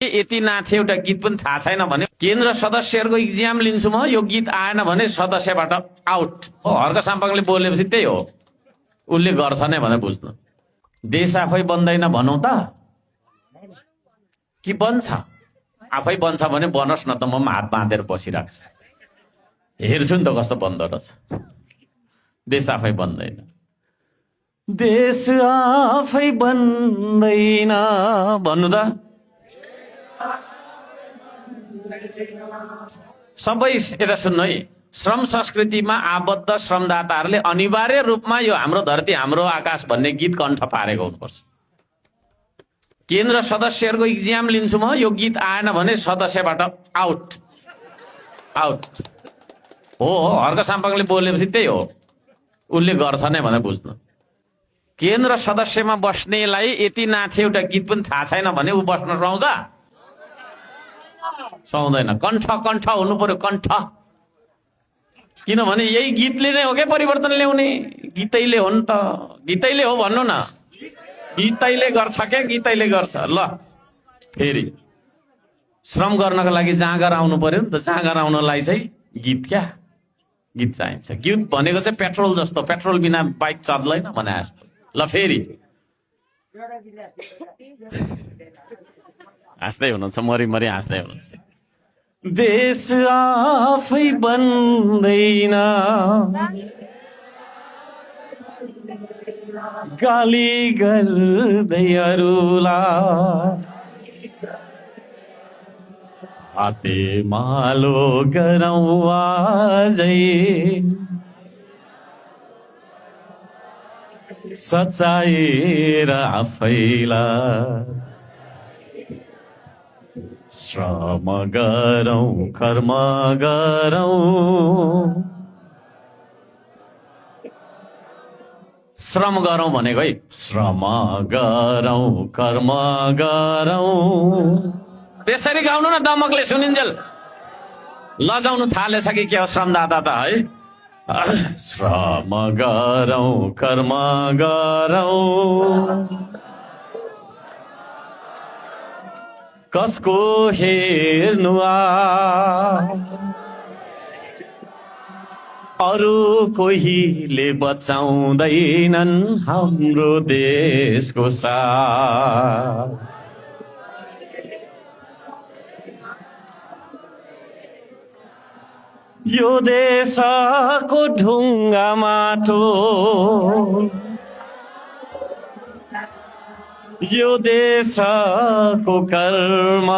यति नाथे एउटा गीत पनि थाहा छैन भने केन्द्र सदस्यहरूको इक्जाम लिन्छु म, यो गीत आएन भने सदस्यबाट आउट हो। हर्क साम्पाङले बोलेपछि त्यही हो, उसले गर्छ नै भनेर बुझ्नु। देश आफै बन्दैन भनौँ त कि बन्छ? आफै बन्छ भने बनोस् न त, म हात बाँधेर बसिराख्छु, हेर्छु नि त कस्तो बन्दो रहेछ। देश आफै बन्दैन, देश आफै बन्दैन भन्नु त। सबै यता सुन्नु है, श्रम संस्कृतिमा आबद्ध श्रमदाताहरूले अनिवार्य रूपमा यो हाम्रो धरती हाम्रो आकाश भन्ने गीत कण्ठ पारेको हुनुपर्छ। केन्द्र सदस्यहरूको इक्जाम लिन्छु म, यो गीत आएन भने सदस्यबाट आउट आउट हो। हर्क साम्पाङले बोलेपछि त्यही हो, उसले गर्छ नै भनेर बुझ्नु। केन्द्र सदस्यमा बस्नेलाई यति नाथे एउटा गीत पनि थाहा छैन भने ऊ बस्न पाउँछ? सुहाउँदैन। कण्ठ कण्ठ हुनु पर्यो, कण्ठ। किनभने यही गीतले नै हो क्या परिवर्तन ल्याउने, गीतैले हो नि त, गीतैले हो भन्नु न, गीतैले गर्छ क्या, गीतैले गर्छ। ल फेरि श्रम गर्नको लागि जाँगर आउनु पर्यो नि त, जाँगर आउनलाई चाहिँ गीत क्या, गीत चाहिन्छ। गीत भनेको चाहिँ पेट्रोल जस्तो, पेट्रोल बिना बाइक चल्दैन भने जस्तो। ल फेरि हाँस्दै हुनुहुन्छ, मरिमरि हाँस्दै हुनुहुन्छ। देश आफै बन्दैन, गाली गर्दै अरूलाई, हाते मालो गरौँ आजै, सचाएर आफैलाई श्रम गरौँ, कर्म गरौँ। श्रम गरौँ भनेको है, श्रम गरौँ, कर्म गरौँ। त्यसरी गाउनु न दमकले सुनिन्जेल। लजाउनु थालेछ कि के हो श्रमदाता त है। श्रम गरौँ, कर्म गरौँ, कसको हेर्नु अरू कोहीले बचाउँदैनन् हाम्रो देशको साथ। यो देशको ढुङ्गा माटो, यो देशको कर्म,